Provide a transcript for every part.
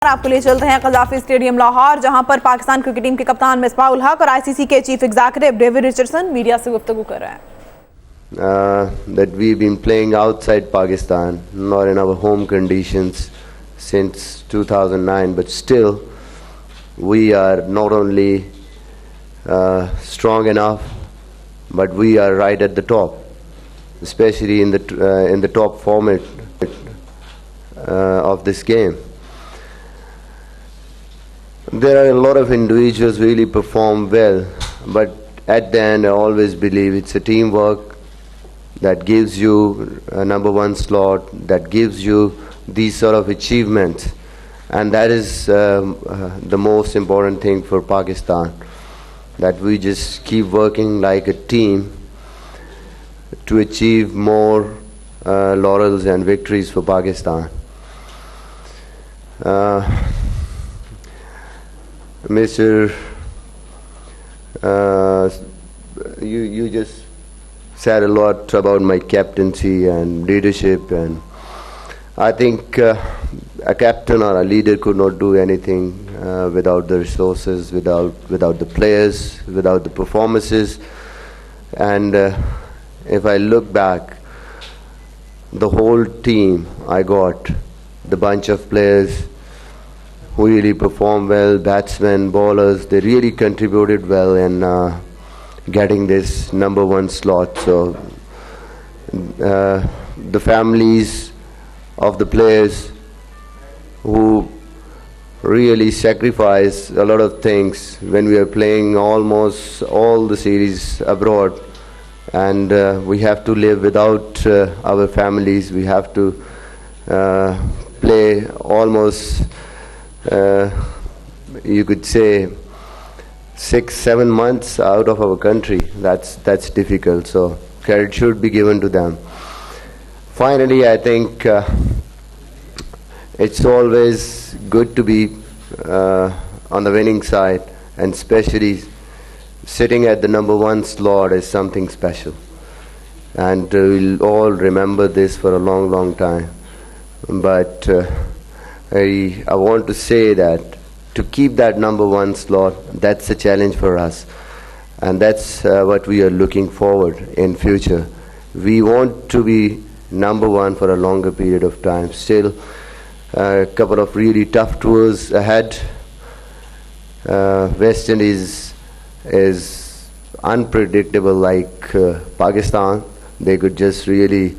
आपको ले चलते हैं कज़ाफी स्टेडियम लाहौर, जहां पर पाकिस्तान क्रिकेट टीम के कप्तान मिसबाह उल हक और आईसीसी के chief executive David Richardson media से गुफ्तगू कर रहे हैं। That we've been playing outside Pakistan, not in our home conditions since 2009, but still we are not only strong enough, but we are right at the top, especially in the top format of this game. There are a lot of individuals really perform well, but at the end I always believe it's a teamwork that gives you a number one slot, that gives you these sort of achievements, and that is the most important thing for Pakistan, that we just keep working like a team to achieve more laurels and victories for Pakistan. Mr. You just said a lot about my captaincy and leadership, and I think a captain or a leader could not do anything without the resources, without the players, without the performances. And if I look back, the whole team I got, the bunch of players who really performed well, batsmen, bowlers, they really contributed well in getting this number one slot. So the families of the players who really sacrifice a lot of things when we are playing almost all the series abroad, and we have to live without our families. We have to play almost you could say 6-7 months out of our country. That's difficult, so credit should be given to them. Finally, I think it's always good to be on the winning side, and especially sitting at the number one slot is something special, and we'll all remember this for a long time. But I want to say that to keep that number one slot, that's a challenge for us, and that's what we are looking forward in future. We want to be number one for a longer period of time. Still a couple of really tough tours ahead. West Indies is unpredictable, like Pakistan. They could just really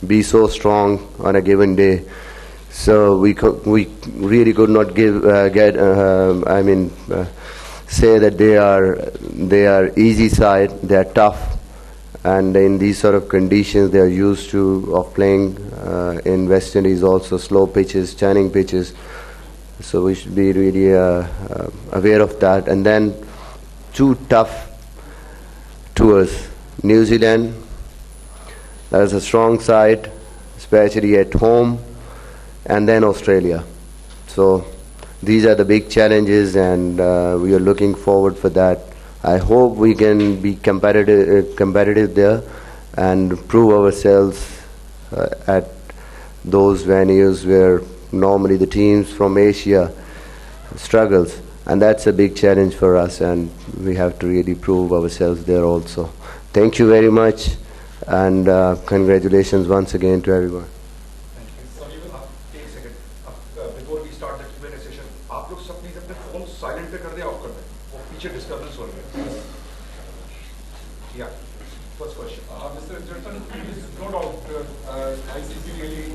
be so strong on a given day. So we really could not say that they are easy side. They are tough, and in these sort of conditions they are used to of playing in West Indies also slow pitches, churning pitches. So we should be really aware of that. And then two tough tours. New Zealand, that is a strong side, especially at home, and then Australia. So these are the big challenges, and we are looking forward for that. I hope we can be competitive there and prove ourselves at those venues where normally the teams from Asia struggles, and that's a big challenge for us, and we have to really prove ourselves there also. Thank you very much, and congratulations once again to everyone. आप लोग सब please अपने phone silent पे कर दे, of कर दे, वो पीछे disturbance हो रही है। या first question Mr. Richardson, there is no doubt ICC really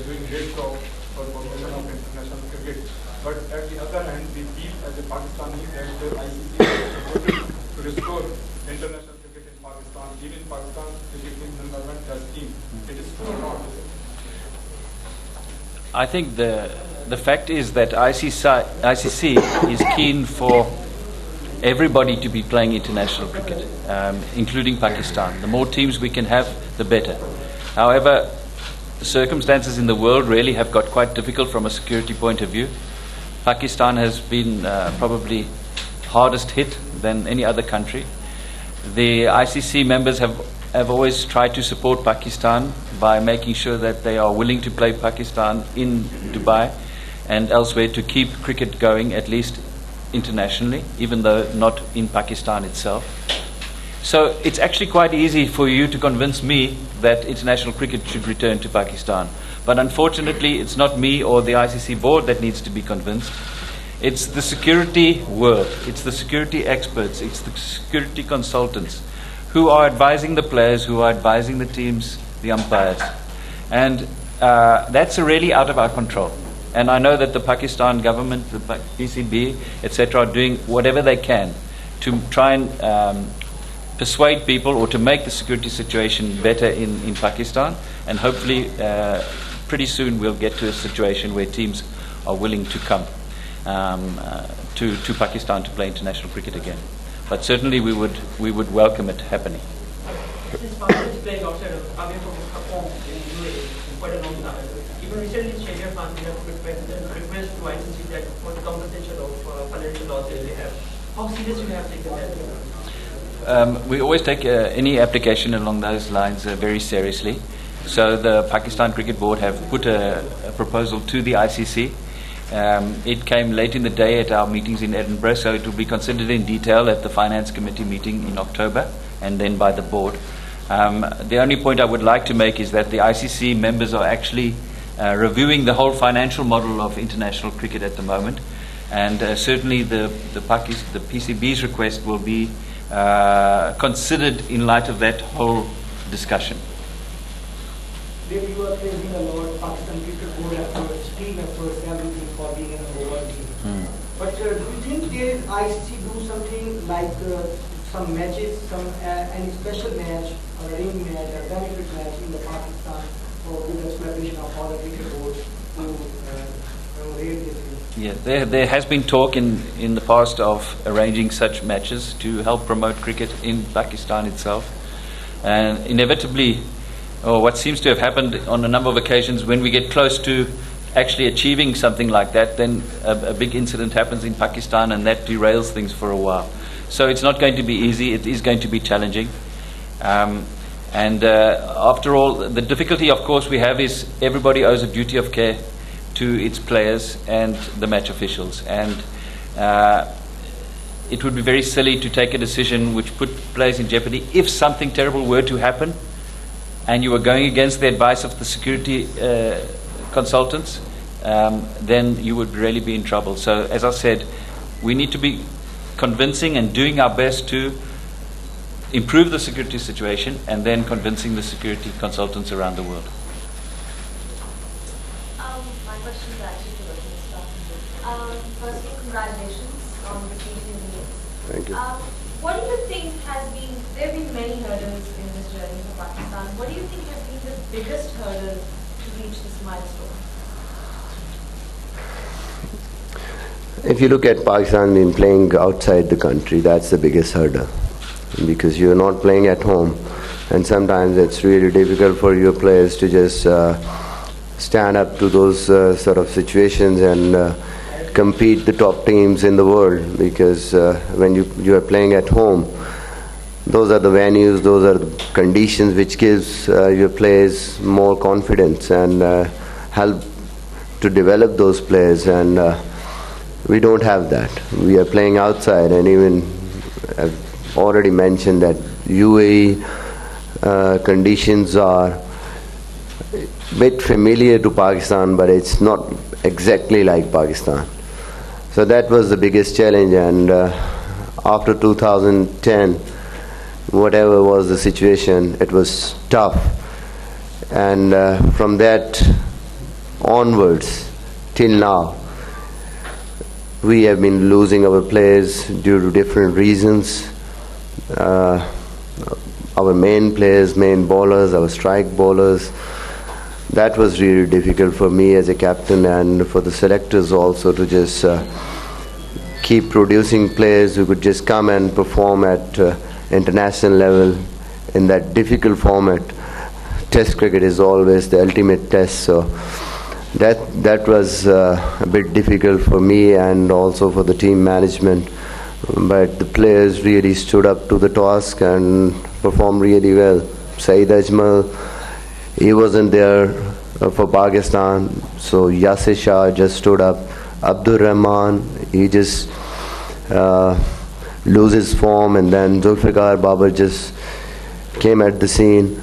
doing great job for promotion of international cricket, but at the other hand we feel as a Pakistani that the ICC is supported to restore international cricket in Pakistan, even Pakistan cricket team development as team. It is true or not? I think the fact is that ICC is keen for everybody to be playing international cricket, including Pakistan. The more teams we can have, the better. However, the circumstances in the world really have got quite difficult from a security point of view. Pakistan has been probably hardest hit than any other country. The ICC members have always tried to support Pakistan by making sure that they are willing to play Pakistan in Dubai. and elsewhere to keep cricket going, at least internationally, even though not in Pakistan itself. So it's actually quite easy for you to convince me that international cricket should return to Pakistan. But unfortunately, it's not me or the ICC board that needs to be convinced. It's the security world, it's the security experts, it's the security consultants who are advising the players, who are advising the teams, the umpires. And that's really out of our control. And I know that the Pakistan government, the PCB, etc., are doing whatever they can to try and persuade people or to make the security situation better in Pakistan. And hopefully, pretty soon we'll get to a situation where teams are willing to come to Pakistan to play international cricket again. But certainly we would welcome it happening. Since Pakistan is playing outside away from home in UAE for quite a long time, even recently Sharia fans have request to ICC that for the compensation of financial losses they have. How serious you have taken that? We always take any application along those lines very seriously. So the Pakistan Cricket Board have put a proposal to the ICC. It came late in the day at our meetings in Edinburgh, so it will be considered in detail at the Finance Committee meeting in October and then by the board. The only point I would like to make is that the ICC members are actually reviewing the whole financial model of international cricket at the moment, and certainly the PCB's request will be considered in light of that whole discussion. There you are praising a lot Pakistan Cricket Board efforts, team efforts, everything for being an overall team. But do you think there ICC do something like some matches, any special match, or a ring match, or benefit match in the Pakistan, or with the collaboration of all the cricket boards to raid this? Yeah, there has been talk in the past of arranging such matches to help promote cricket in Pakistan itself. And inevitably, or what seems to have happened on a number of occasions, when we get close to actually achieving something like that, then a big incident happens in Pakistan and that derails things for a while. So it's not going to be easy, it is going to be challenging. After all, the difficulty of course we have is everybody owes a duty of care to its players and the match officials. And it would be very silly to take a decision which put players in jeopardy. If something terrible were to happen, and you were going against the advice of the security consultants, then you would really be in trouble. So, as I said, we need to be convincing and doing our best to improve the security situation, and then convincing the security consultants around the world. My question is actually to the Misbah. Firstly, congratulations on the meeting. Thank you. What do you think has been, there have been many hurdles in this journey for Pakistan. What do you think has been the biggest hurdle to reach this milestone? If you look at Pakistan being playing outside the country, that's the biggest hurdle. Because you're not playing at home, and sometimes it's really difficult for your players to just stand up to those sort of situations and compete the top teams in the world, because when you are playing at home, those are the venues, those are the conditions which gives your players more confidence and help to develop those players, and we don't have that. We are playing outside, and even I've already mentioned that UAE conditions are a bit familiar to Pakistan, but it's not exactly like Pakistan. So that was the biggest challenge, and after 2010, whatever was the situation, it was tough. And from that onwards till now, we have been losing our players due to different reasons. Our main players, main bowlers, our strike bowlers. That was really difficult for me as a captain, and for the selectors also, to just keep producing players who could just come and perform at international level in that difficult format. Test cricket is always the ultimate test, so that was a bit difficult for me and also for the team management. But the players really stood up to the task and performed really well. Saeed Ajmal, he wasn't there for Pakistan. So Yasir Shah just stood up. Abdur Rahman, he just loses form, and then Zulfikar Babar just came at the scene.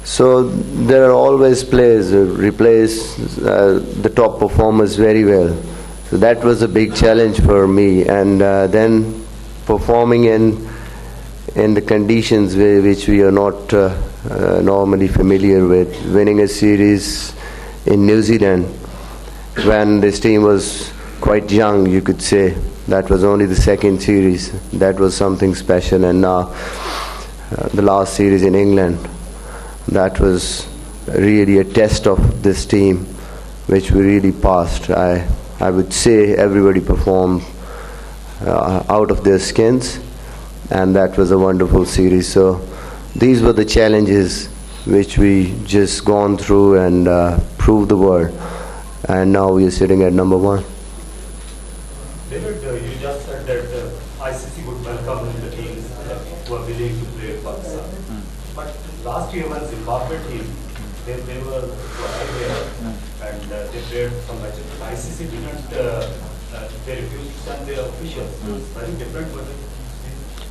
So there are always players who replace the top performers very well. So that was a big challenge for me, and then performing in the conditions which we are not normally familiar with, winning a series in New Zealand when this team was quite young, you could say. That was only the second series. That was something special. And now the last series in England, that was really a test of this team, which we really passed. I would say everybody performed out of their skins, and that was a wonderful series. So these were the challenges which we just gone through and proved the world. And now we are sitting at number one. David, you just said that ICC would welcome the teams who are willing to play Pakistan. But last year when Zimbabwe team, they were there and they played some matches. ICC didn't, they refused to send their officials. So it's very different.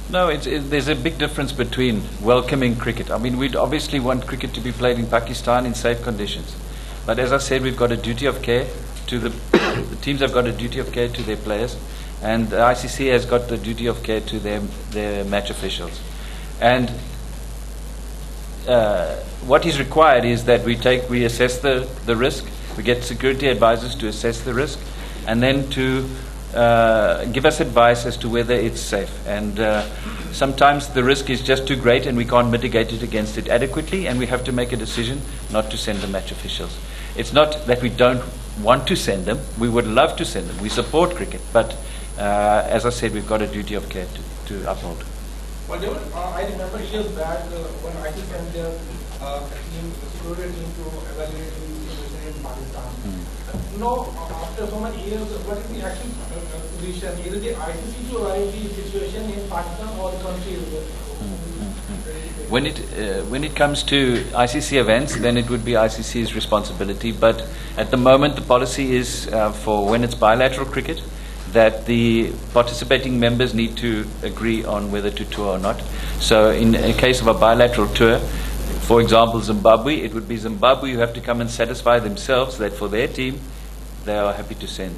No, there's a big difference between welcoming cricket. I mean, we'd obviously want cricket to be played in Pakistan in safe conditions. But as I said, we've got a duty of care to the teams have got a duty of care to their players, and the ICC has got the duty of care to their match officials. And what is required is that we assess the risk, we get security advisors to assess the risk, and then to give us advice as to whether it's safe. And sometimes the risk is just too great and we can't mitigate it against it adequately, and we have to make a decision not to send the match officials. It's not that we don't want to send them, we would love to send them, we support cricket, but as I said, we've got a duty of care to uphold. Well, David, I remember years back when I sent their security team to evaluate the situation in Pakistan. Now, after so many years, what is the actual position? Either the ICC to evaluate the situation in Pakistan or the country? When it comes to ICC events, then it would be ICC's responsibility. But at the moment, the policy is for when it's bilateral cricket, that the participating members need to agree on whether to tour or not. So in a case of a bilateral tour, for example, Zimbabwe, it would be Zimbabwe who have to come and satisfy themselves that for their team, they are happy to send.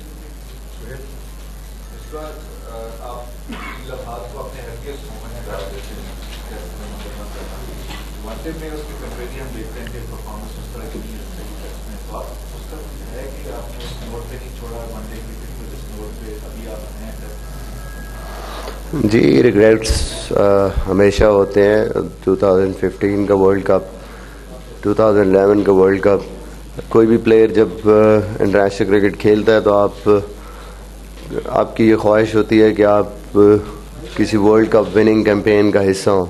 जी regrets हमेशा होते हैं. 2015 का world cup, 2011 का world cup, कोई भी player जब international cricket खेलता है तो आपकी ये ख्वाहिश होती है कि आप किसी वर्ल्ड कप विनिंग कैंपेन का हिस्सा हो,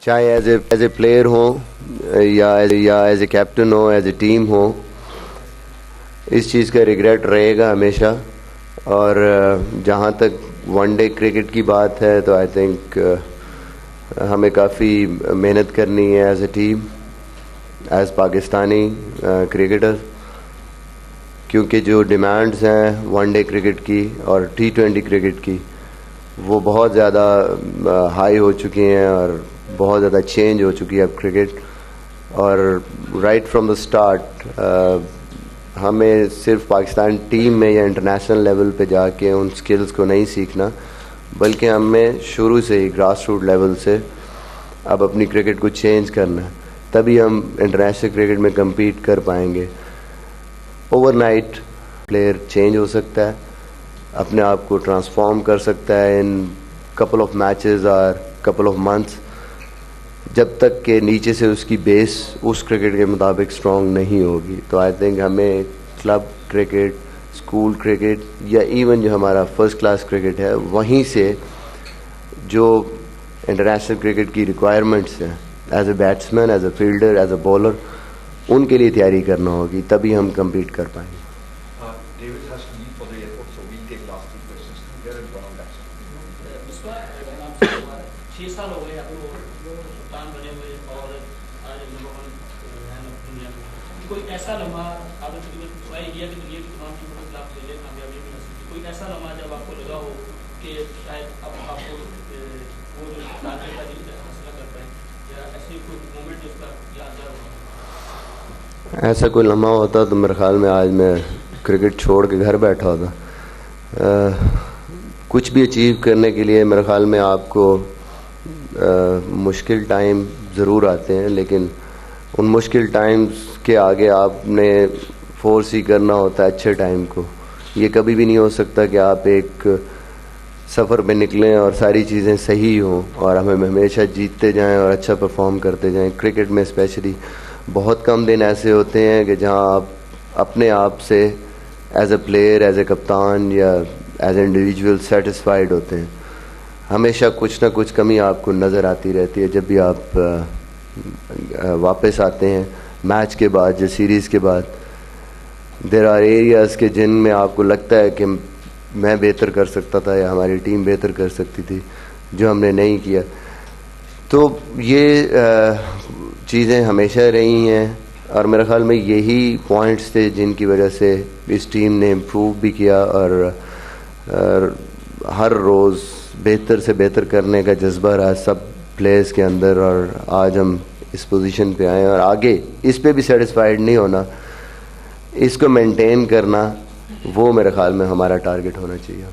चाहे एज ए प्लेयर हो या एज ए कैप्टन हो, एज ए टीम हो. इस चीज़ का रिग्रेट रहेगा हमेशा. और जहाँ तक वनडे क्रिकेट की बात है तो आई थिंक हमें काफ़ी मेहनत करनी है as a team, as Pakistani cricketer, क्योंकि जो डिमांड्स हैं वनडे क्रिकेट की और T20 क्रिकेट की वो बहुत ज़्यादा हाई हो चुकी हैं और बहुत ज़्यादा चेंज हो चुकी है अब क्रिकेट. और राइट फ्रॉम द स्टार्ट हमें सिर्फ पाकिस्तान टीम में या इंटरनेशनल लेवल पे जाके उन स्किल्स को नहीं सीखना, बल्कि हमें शुरू से ही ग्रास रूट लेवल से अब अपनी क्रिकेट को चेंज करना है, तभी हम इंटरनेशनल क्रिकेट में कम्पीट कर पाएंगे. ओवरनाइट प्लेयर चेंज हो सकता है, अपने आप को ट्रांसफॉर्म कर सकता है इन कपल ऑफ मैचेस और कपल ऑफ मंथ्स, जब तक के नीचे से उसकी बेस उस क्रिकेट के मुताबिक स्ट्रॉन्ग नहीं होगी. तो आई थिंक हमें क्लब क्रिकेट, स्कूल क्रिकेट या इवन जो हमारा फर्स्ट क्लास क्रिकेट है वहीं से जो इंटरनेशनल क्रिकेट की रिक्वायरमेंट्स हैं as a batsman, as a fielder, as a bowler, उनके लिए तैयारी करना होगी, तभी हम कम्पीट कर पाएंगे. David has to leave for the airport, so we'll take last two questions. Here is one on that. Misbah, 6 साल हो गए आपको कप्तान बने हुए और आज नंबर 1 दुनिया में कोई ऐसा लम्हा आपने तकरीबन इंडिया की दुनिया की तमाम टीमों के खिलाफ खेले कामयाबी भी हासिल की, कोई ऐसा लम्हा जब आपको लगा हो कि शायद अब आपको वो जो टारगेट का हासिल कर पाए, या ऐसे कोई मोमेंट उसका यादगार हो? ऐसा कोई लम्हा होता तो मेरे ख्याल में आज मैं क्रिकेट छोड़ के घर बैठा होता. कुछ भी अचीव करने के लिए मेरे ख्याल में आपको मुश्किल टाइम ज़रूर आते हैं, लेकिन उन मुश्किल टाइम्स के आगे आपने फोर्स ही करना होता है अच्छे टाइम को. ये कभी भी नहीं हो सकता कि आप एक सफ़र पे निकलें और सारी चीज़ें सही हों और हमें हमेशा जीतते जाएं और अच्छा परफॉर्म करते जाएं. क्रिकेट में स्पेशली बहुत कम दिन ऐसे होते हैं कि जहां आप अपने आप से as a player, as a कप्तान या एज ए इंडिविजुअल सेटिस्फाइड होते हैं. हमेशा कुछ ना कुछ कमी आपको नज़र आती रहती है जब भी आप वापस आते हैं मैच के बाद या सीरीज़ के बाद. देयर आर एरियाज़ के जिनमें आपको लगता है कि मैं बेहतर कर सकता था या हमारी टीम बेहतर कर सकती थी, जो हमने नहीं किया. तो ये चीज़ें हमेशा रही हैं और मेरे ख़्याल में यही पॉइंट्स थे जिनकी वजह से इस टीम ने इम्प्रूव भी किया और हर रोज़ बेहतर से बेहतर करने का जज्बा रहा सब प्लेयर्स के अंदर, और आज हम इस पोजीशन पे आए और आगे इस पे भी सेटिस्फाइड नहीं होना, इसको मेंटेन करना, वो मेरे ख्याल में हमारा टारगेट होना चाहिए.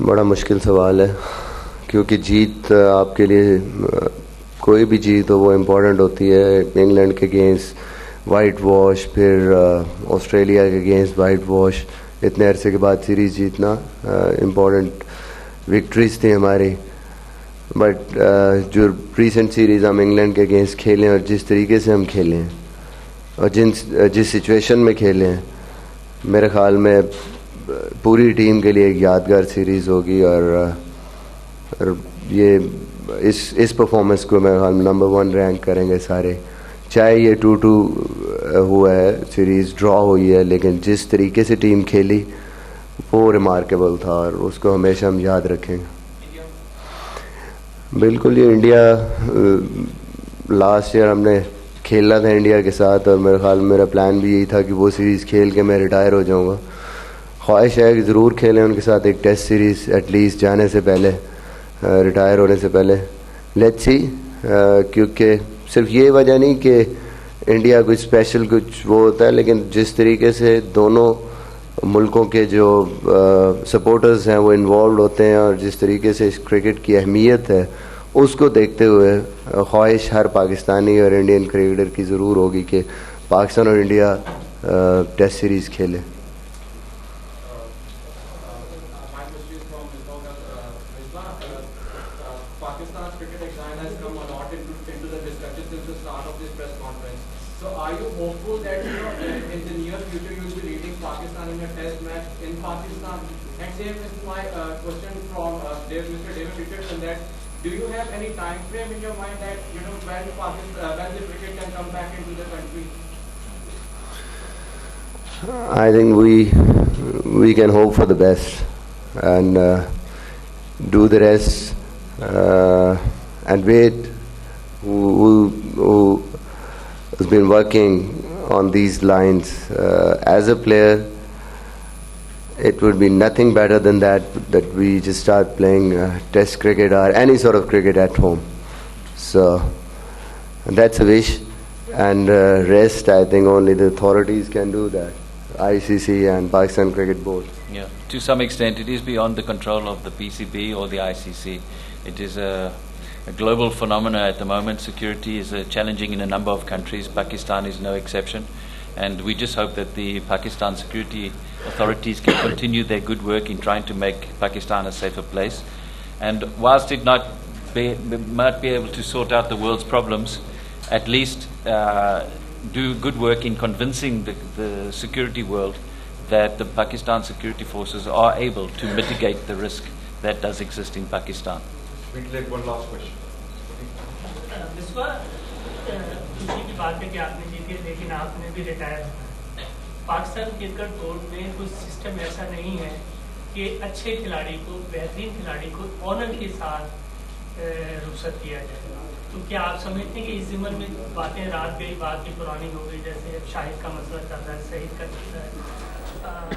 बड़ा मुश्किल सवाल है क्योंकि जीत आपके लिए कोई भी जीत हो वो इम्पोर्टेंट होती है. इंग्लैंड के अगेंस्ट वाइट वॉश, फिर ऑस्ट्रेलिया के अगेंस्ट वाइट वॉश, इतने अरसे के बाद सीरीज़ जीतना इम्पोर्टेंट विक्ट्रीज थी हमारी. बट जो रीसेंट सीरीज़ हम इंग्लैंड के अगेंस्ट खेले और जिस तरीके से हम खेले हैं और जिस सिचुएशन में खेले हैं, मेरे ख़्याल में पूरी टीम के लिए एक यादगार सीरीज़ होगी. और ये इस परफॉर्मेंस को मेरे ख्याल में नंबर 1 रैंक करेंगे सारे. चाहे ये 2-2 हुआ है, सीरीज़ ड्रॉ हुई है, लेकिन जिस तरीके से टीम खेली वो रिमार्केबल था और उसको हमेशा हम याद रखेंगे. बिल्कुल, ये इंडिया लास्ट ईयर हमने खेला था इंडिया के साथ और मेरे ख्याल में मेरा प्लान भी यही था कि वो सीरीज़ खेल के मैं रिटायर हो जाऊंगा. ख्वाहिश है कि ज़रूर खेलें उनके साथ एक टेस्ट सीरीज़ एटलीस्ट जाने से पहले, रिटायर होने से पहले. लेट्स सी, क्योंकि सिर्फ ये वजह नहीं कि इंडिया कुछ स्पेशल कुछ वो होता है, लेकिन जिस तरीके से दोनों मुल्कों के जो सपोर्टर्स हैं वो इन्वॉल्व होते हैं और जिस तरीके से इस क्रिकेट की अहमियत है, उसको देखते हुए ख्वाहिश हर पाकिस्तानी और इंडियन क्रिकेटर की ज़रूर होगी कि पाकिस्तान और इंडिया टेस्ट सीरीज़ खेले. Pakistan's cricket exile has come a lot into the discussion since the start of this press conference. So are you hopeful that in the near future you will be leading Pakistan in a test match in Pakistan? And same is my question from Mr. David Richardson, that do you have any time frame in your mind that when the cricket can come back into the country? I think we can hope for the best and do the rest. And Wade, who has been working on these lines as a player, it would be nothing better than that we just start playing test cricket or any sort of cricket at home. So that's a wish, and rest I think only the authorities can do that, ICC and Pakistan Cricket Board. Yeah, to some extent it is beyond the control of the PCB or the ICC. It is a global phenomena at the moment. Security is challenging in a number of countries. Pakistan is no exception. And we just hope that the Pakistan security authorities can continue their good work in trying to make Pakistan a safer place. And whilst it might be able to sort out the world's problems, at least do good work in convincing the security world that the Pakistan security forces are able to mitigate the risk that does exist in Pakistan. We'll take one last question. Misbah, खुशी की बात है कि आपने जीती, लेकिन आपने भी रिटायर। पाकिस्तान क्रिकेट बोर्ड में कोई सिस्टम ऐसा नहीं है कि अच्छे खिलाड़ी को, बेहतरीन खिलाड़ी को ऑनर के साथ रुखसत किया जाए। तो क्या आप समझते हैं कि इस ज़िम्मन में बातें रात गई, बात की पुरानी हो गई, जैसे शाहिद का मसला चल रहा है, सईद का चल रहा है?